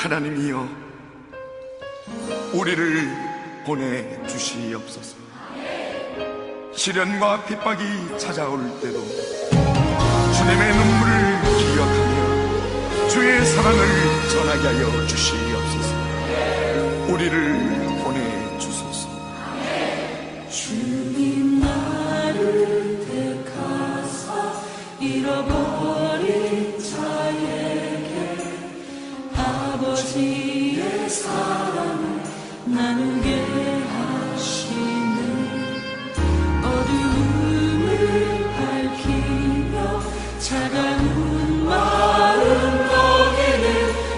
하나님이여, 우리를 보내주시옵소서. 시련과 핍박이 찾아올 때도 주님의 눈물을 기억하며 주의 사랑을 전하게 하여 주시옵소서. 우리를 보내주소서. 주님 나를 택하사 잃어버린 자에게 아버지의 사랑을 나누게 하시는 어두움을 밝히며 차가운 마음 먹이는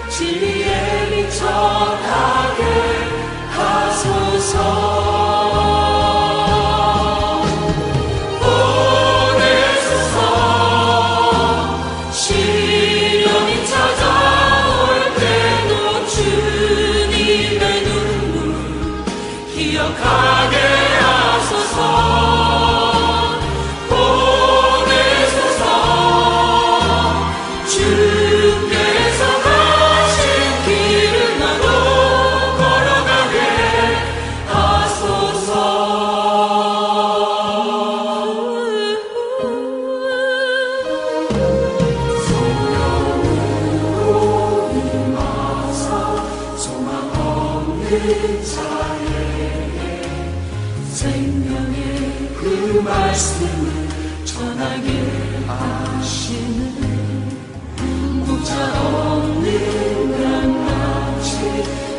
진리의 빛 전하게 하소서. 기억하게 하소서. 보내소서. 주께서 가신 길을 나도 걸어가게 하소서. 성령으로 임하사 소망 없는 자의 생명의 그 말씀을 전하게 하시는 목자 없는 강같이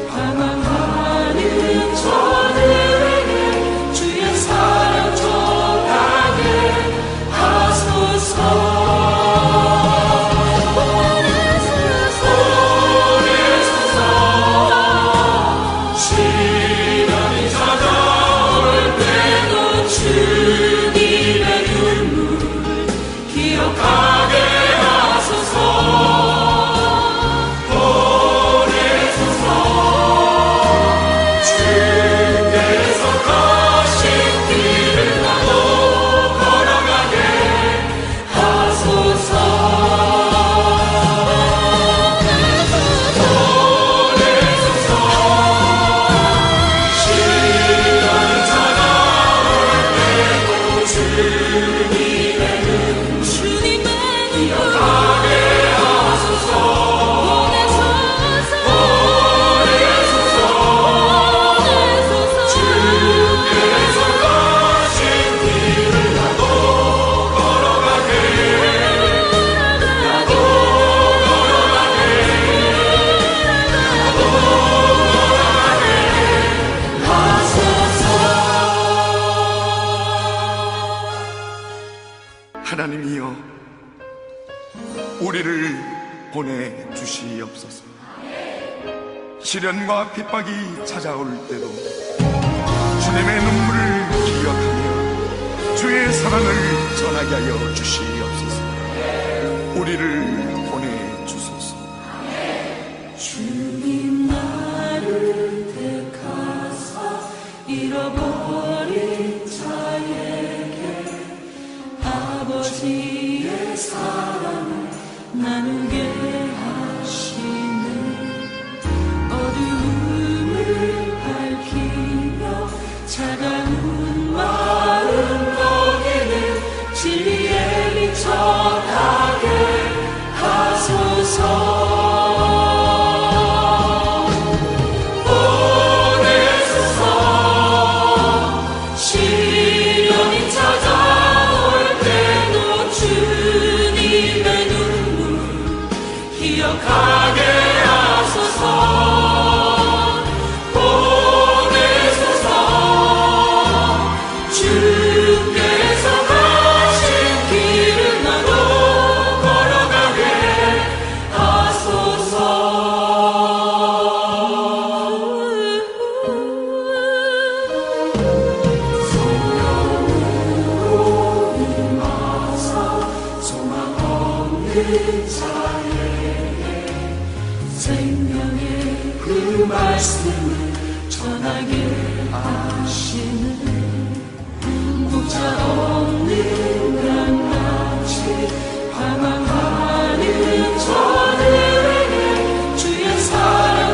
방황하는 저들에게 주의 사랑 전하게 하소서. 주님의 눈물 기억하게 하소서. 보내소서. 주께서 가신 길을 나도 걸어가게 하소서. 보내소서. 시간이 주님의 눈 기억하게 하소서. 보내소서. 주께서 가신 길을 나도 걸어가게 하소서. 하나님이여, 우리를 보내주시옵소서. 시련과 핍박이 찾아올 때도 주님의 눈물을 기억하며 주의 사랑을 전하게 하여 주시옵소서. 우리를 보내주소서. 주님 나를 택하사 잃어버린 자에게 아버지의 사랑을 나누게 하시는 어두움을 밝히며 차가운 마음 먹이는 진리의 빛 전하게 하소서. 기억하게 하소서. 보내소서. 주께서 가신 길을 나도 걸어가게 하소서. 성령으로 임하사 소망 없는 자의 생명의 그 말씀을 전하게 하시는 목자 없는 강같이 방황하는 저들에게 주의 사랑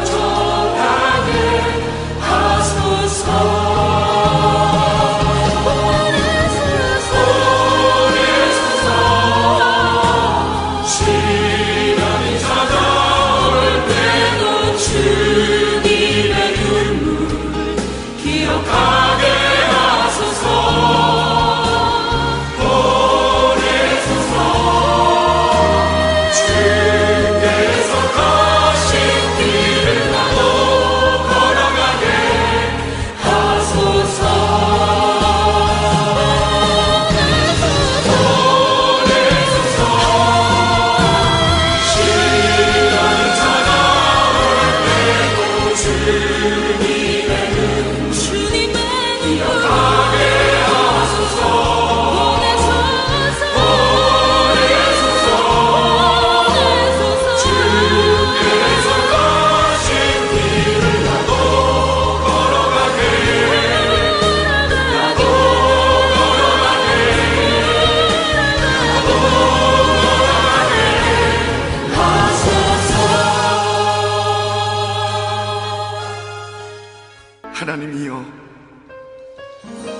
하나님이여,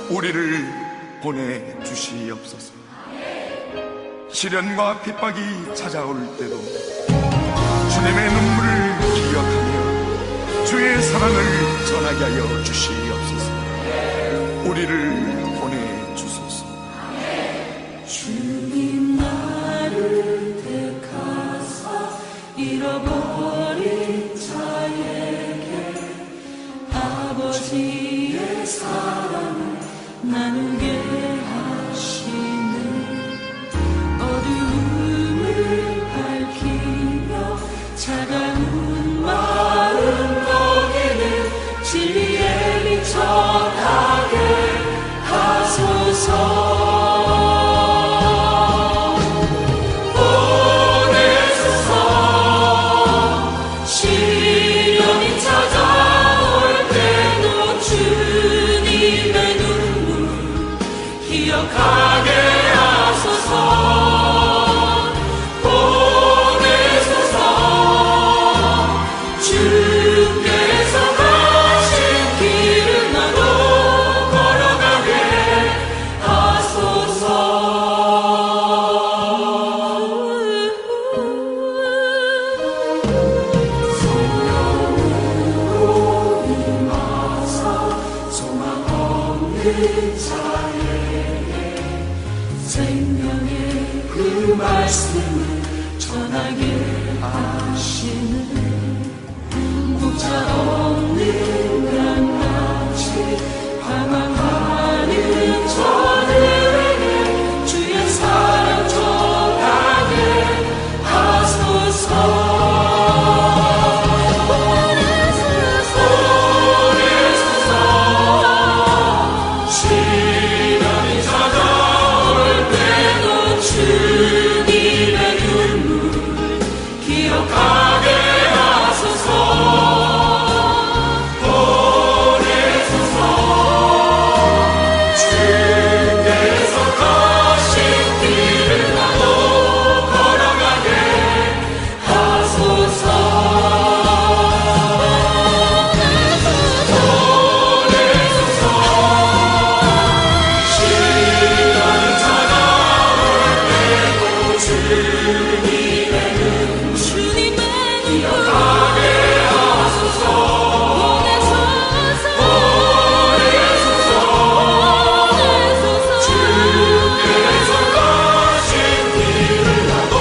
우리를 보내주시옵소서. 시련과 핍박이 찾아올 때도 주님의 눈물을 기억하며 주의 사랑을 전하게 하여 주시옵소서. 우리를 보내주소서. 주님 나를 택하사 잃어버린 자에게 아버지의 사랑을 나누게 하시네. 어두움을 밝히며 차가운 마음 먹이는 진리의 빛 전하게 하소서. 기억하게 하소서. 보내소서. 주께서 가신 길을 나도 걸어가게 하소서. 성령으로 임하사 소망 없는 자의 생명의 그 말씀을 전하게 하시는 목자 없는 강같이 방황하는 저들에게 주의 사랑 전하게 하소서. 주님의 눈물 기억하게 하소서. 보내소서. 주께서 가신 길을 나도 걸어가게 하소서. 주님의 기억하게 하소서. 보내소서. 주께서 가신 길을 나도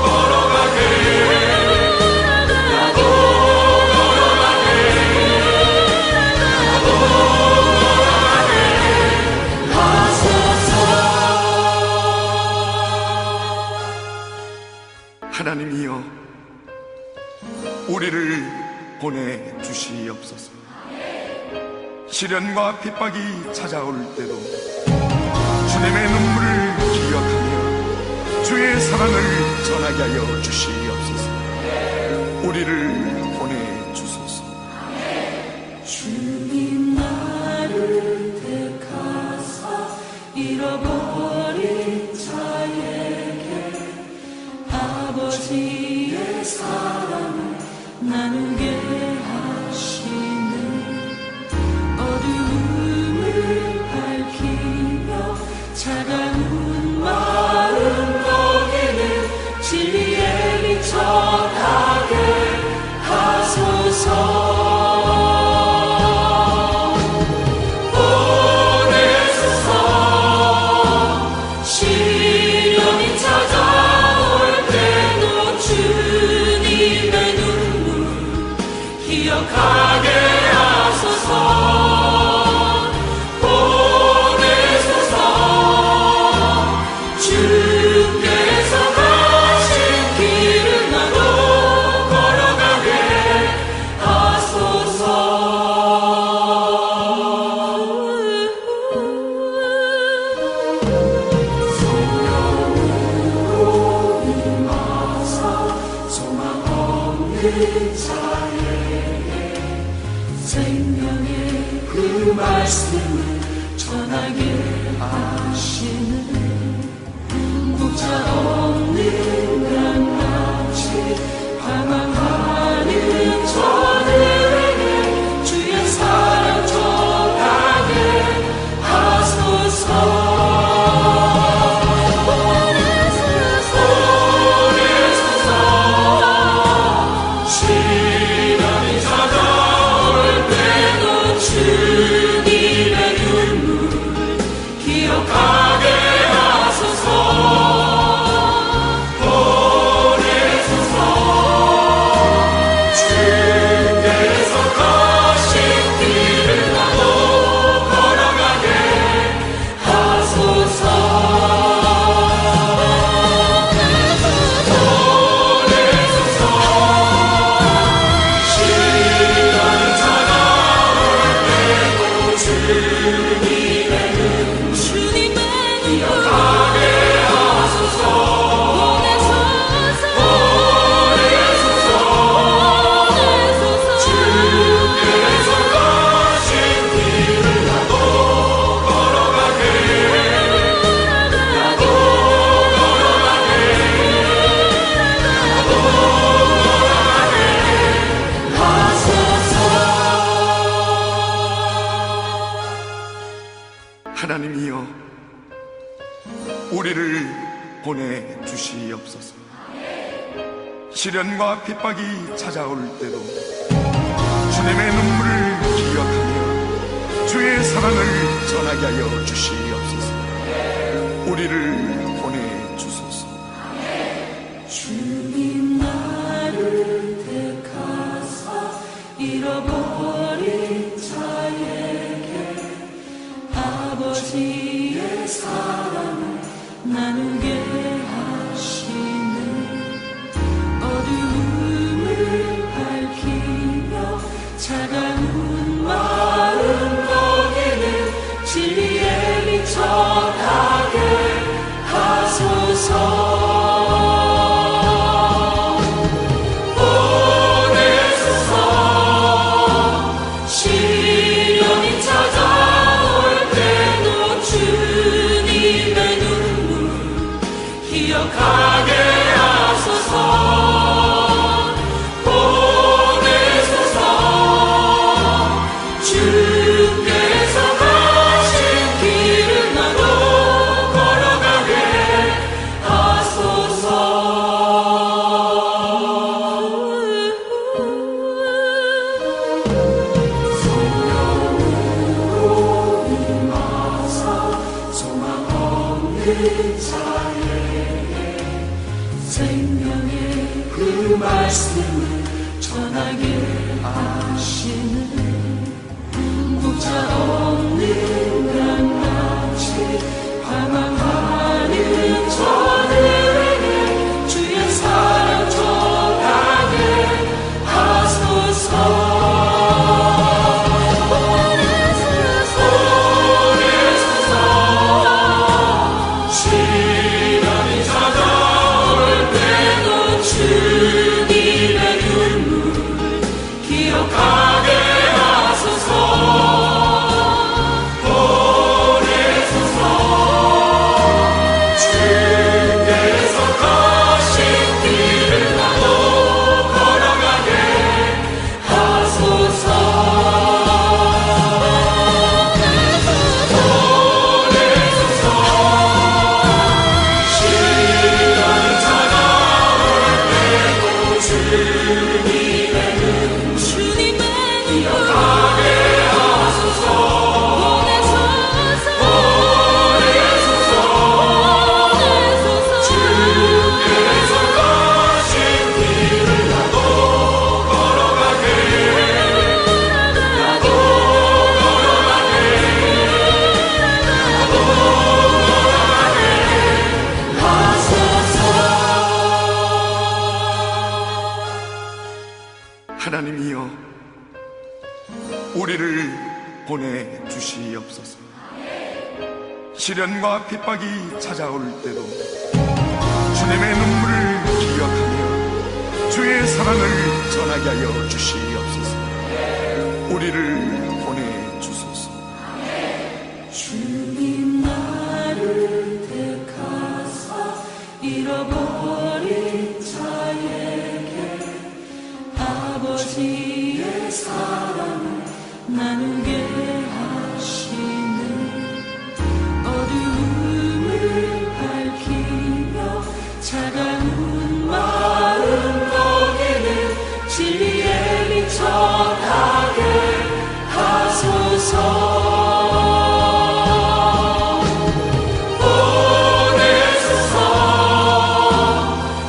걸어가게 하소서. 하나님이여, 우리를 보내주시옵소서. 시련과 핍박이 찾아올 때도 주님의 눈물을 기억하며 주의 사랑을 전하게 하여 주시옵소서. 우리를 보내주소서. 주님 나를 택하사 잃어버린 자에게 아버지의 사랑을 나누게 하시네. 어두움을 밝히며 차가운 마음 먹이는 진리의 빛 전하게 하소서. 보내소서. 시련이 찾아올 때도 주님의 눈물 기억하게 하소서. 보내소서. 주께서 가신 길을 나도 걸어가게 하소서. 성령으로 임하사 소망 없는 자에게 생명의 그 말씀을 전하게 하시는 목자 없는 강같이 방황하는 저들에게 주의 사랑 우리를 보내주시옵소서. 시련과 핍박이 찾아올 때도 주님의 눈물을 기억하며 주의 사랑을 전하게 하여 주시옵소서. 우리를 보내주소서. 주님 나를 택하사 잃어버린 자에게 아버지의 사랑을 나누게 하시는 어두움을 밝히며 차가운 마음 거기는 진리의 빛 전하게 하소서. 기억하게 하소서. 보내소서. 주께서 가신 길을 나도 걸어가게 하소서. 성령으로 임하사 소망 없는 자에 생명의 그 말씀을 전하게 하시는 목자 없는 강같이 방황하는 저들에게 주의 사랑 전하게 하소서. 주님의 눈물 기억하게 하소서. 보내소서. 주께서 가신 길을 나도 걸어가게 하소서. 보내소서. 시간이 주님의 눈물 기억하게 하소서. 보내소서. 주께서 가신 길을 나도 걸어가게 하소서. 하나님이여, 우리를 보내주시옵소서. 시련과 핍박이 찾아올 때도 주님의 눈물을 기억하며 주의 사랑을 전하게 하여 주시옵소서. 우리를 보내주소서. 주님 나를 택하사 잃어버린 자에게 아버지의 사랑을 나누게 하시는 어두움을 밝히며 차가운 마음 거기는 진리의 빛 전하게 하소서.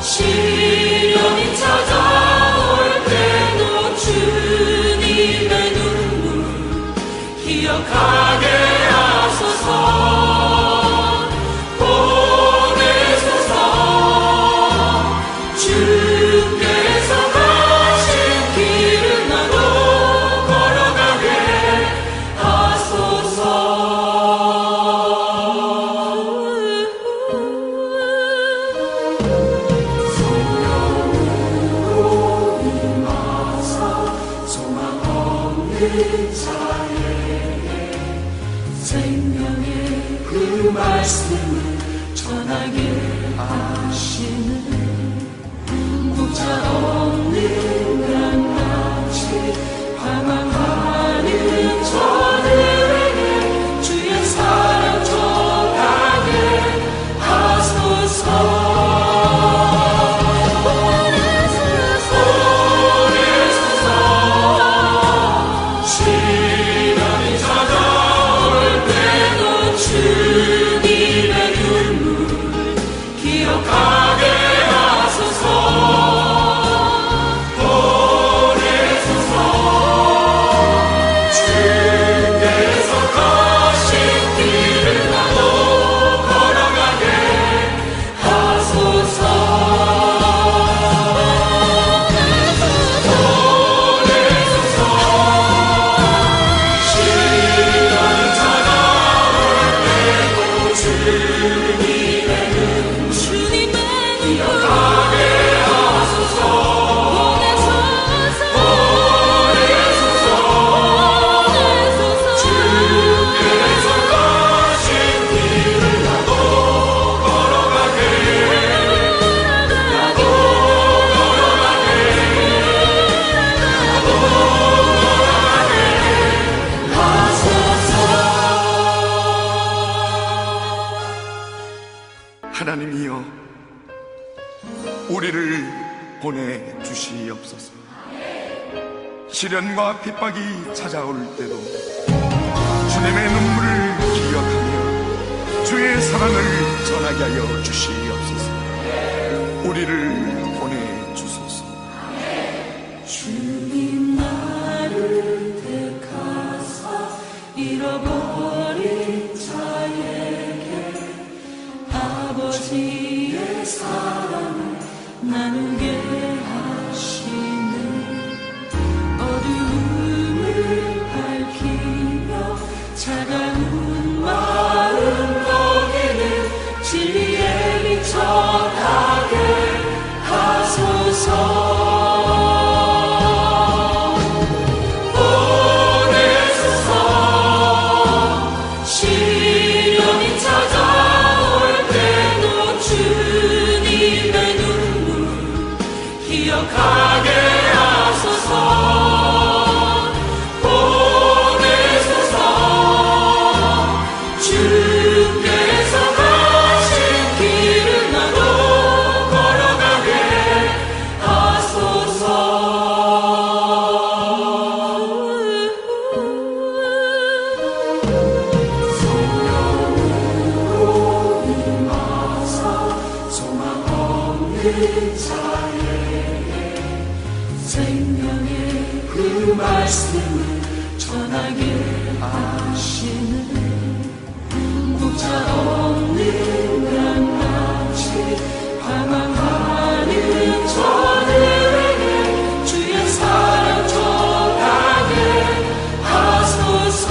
시련이 찾아올 때도 주님의 눈물 기억하게 하소서. 보내소서. 주께서 가신 길을 나도 걸어가게 하소서. 자에게 생명의 그 말씀을 전하게 하시는 목자 없는 강같이 방황하는 저들에게 주의 사랑 전하게 하소서. 보내주시옵소서. 시련과 핍박이 찾아올 때도 주님의 눈물을 기억하며 주의 사랑을 전하게 하여 주시옵소서. 우리를 보내주소서. 주님 나를 택하사 잃어버린 자에게 아버지의 사랑을 나누게 하시는 어두움을 밝히며 차가운 마음 먹이는 진리의 빛 전하게 하소서. 기억하게 하소서. 보내소서. 주께서 가신 길을 나도 걸어가게 하소서. 성령으로 임하사 소망 없는 자에게 생명의 그 말씀을 전하게 하시는 목자 없는 강같이 방황하는 저들에게 주의 사랑 전하게 하소서.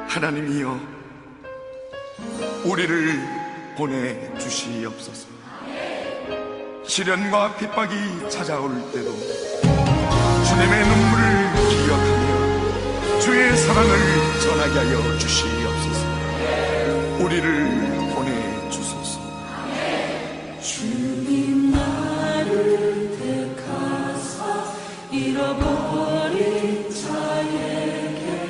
하나님이여, 우리를 보내주시옵소서. 시련과 핍박이 찾아올 때도 주님의 눈물을 기억하며 주의 사랑을 전하게 하여 주시옵소서. 우리를 보내주소서. 주님 나를 택하사 잃어버린 자에게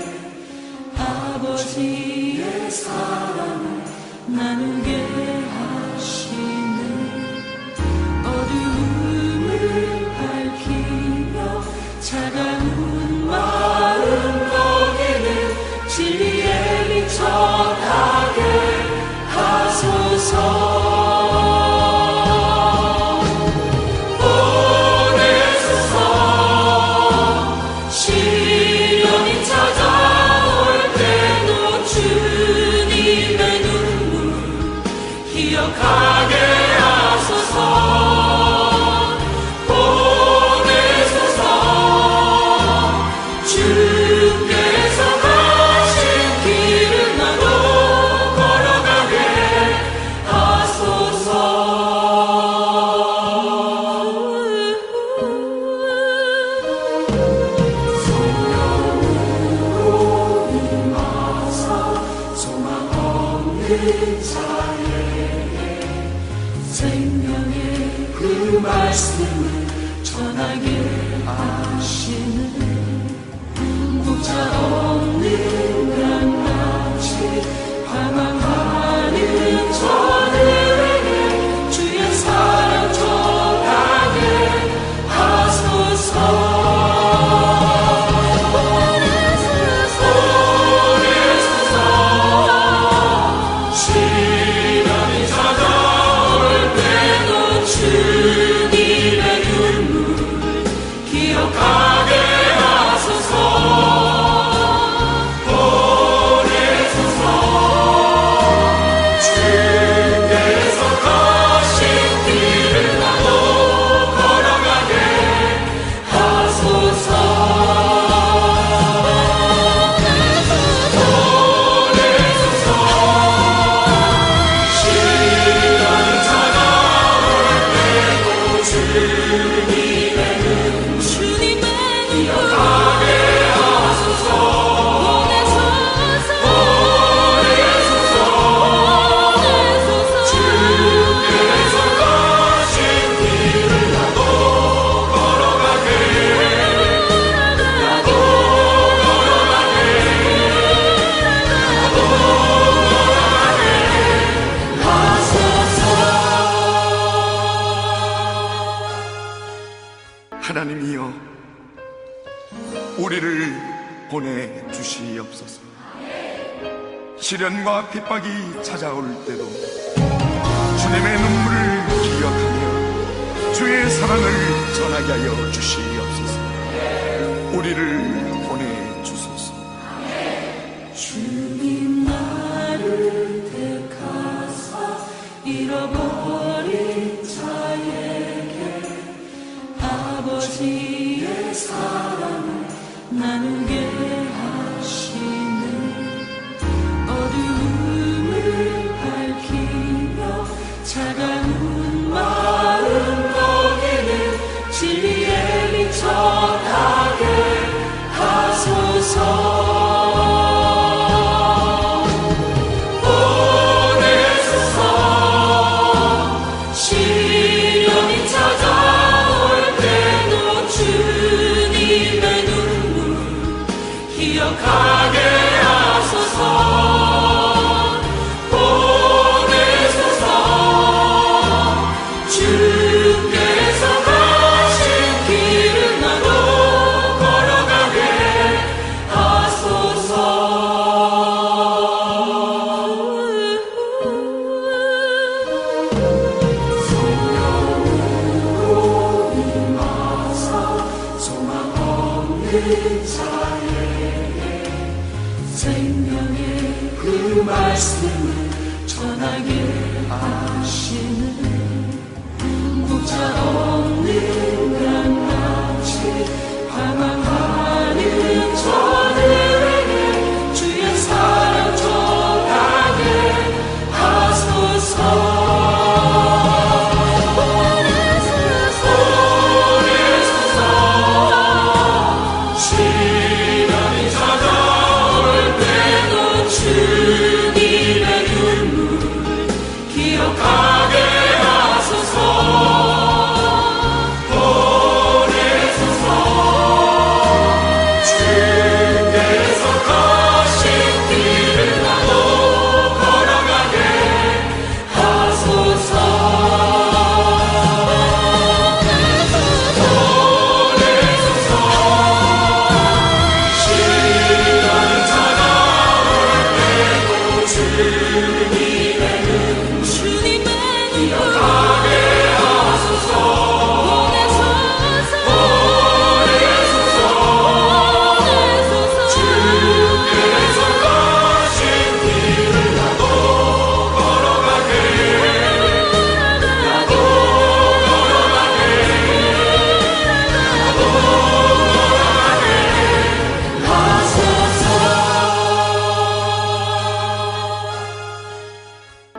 아버지의 사랑을 나누게 하시는 어두움을 밝히며 차가운 마음 먹이는 진리의 빛 전하게 하소서. 기억하게 하소서. 보내소서. 주께서 가신 길을 나도 걸어가게 하소서. 성령으로 임하사 소망 없는 자에게 생명의 그 말씀을 전하게 하시는 목자 없는 강같이 방황하는 저들에게 주의 사랑 전하게 하소서. 보내주시옵소서. 시련과 핍박이 찾아올 때도 주님의 눈물을 기억하며 주의 사랑을 전하게 하여 주시옵소서. 우리를 보내주소서. 주님 나를 택하사 잃어버린 자에게 아버지의 사랑을 나누게 하시네. 어두움을 밝히며 차가운 마음 먹이는 진리의 빛 전하게 하소서. 기억하게 하소서. 보내소서. 주께서 가신 길을 나도 걸어가게 하소서. 성령으로 임하사 소망 없는 자의 생명의 그 말씀을 전하게 하시는 목자 없는 강같이 방황하는 저들에게 주의 사랑 전하게 하소서. 주님의 눈물 기억하게 하소서. 보내소서. 주께서 가신 길을 나도 걸어가게 하소서. 보내소서. 시간이 주님의 눈 기억하게 하소서. 보내소서. 주께서 가신 길을 나도 걸어가게 하소서.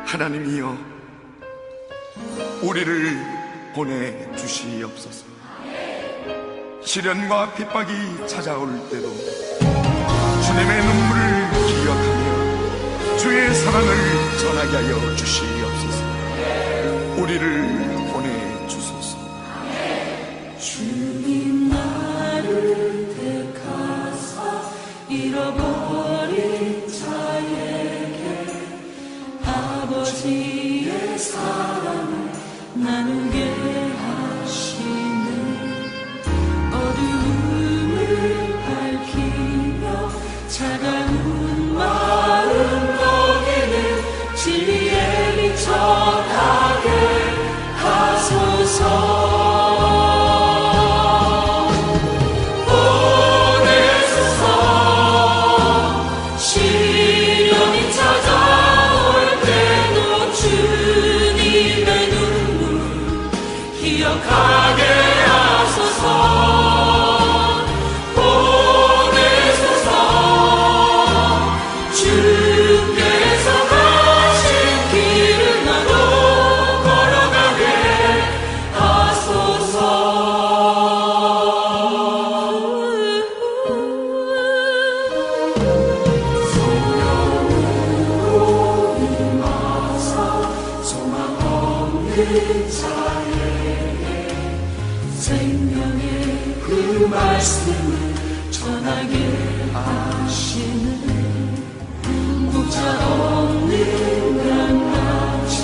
하나님이여, 우리를 보내주시옵소서. 시련과 핍박이 찾아올 때도 주님의 눈물을 기억하며 주의 사랑을 전하게 하여 주시옵소서. 우리를 보내주소서. 주님 나를 택하사 잃어버린 자에게 아버지의 사랑을 나누게 하시네. 어두움을 밝히며 차가운 마음 먹이는 진리의 빛 전하게 하소서. 기억하게 하소서. 보내소서. 주께서 가신 길을 나도 걸어가게 하소서. 성령으로 임하사 소망 없는 자의 생명의 그 말씀을 전하게 하시는 목자 없는 강같이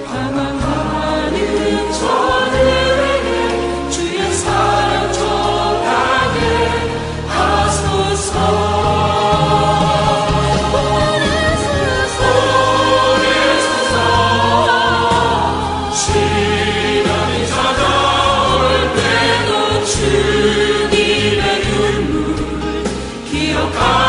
방황하는 저들에게 주의 사랑 전하게 하소서. 기억하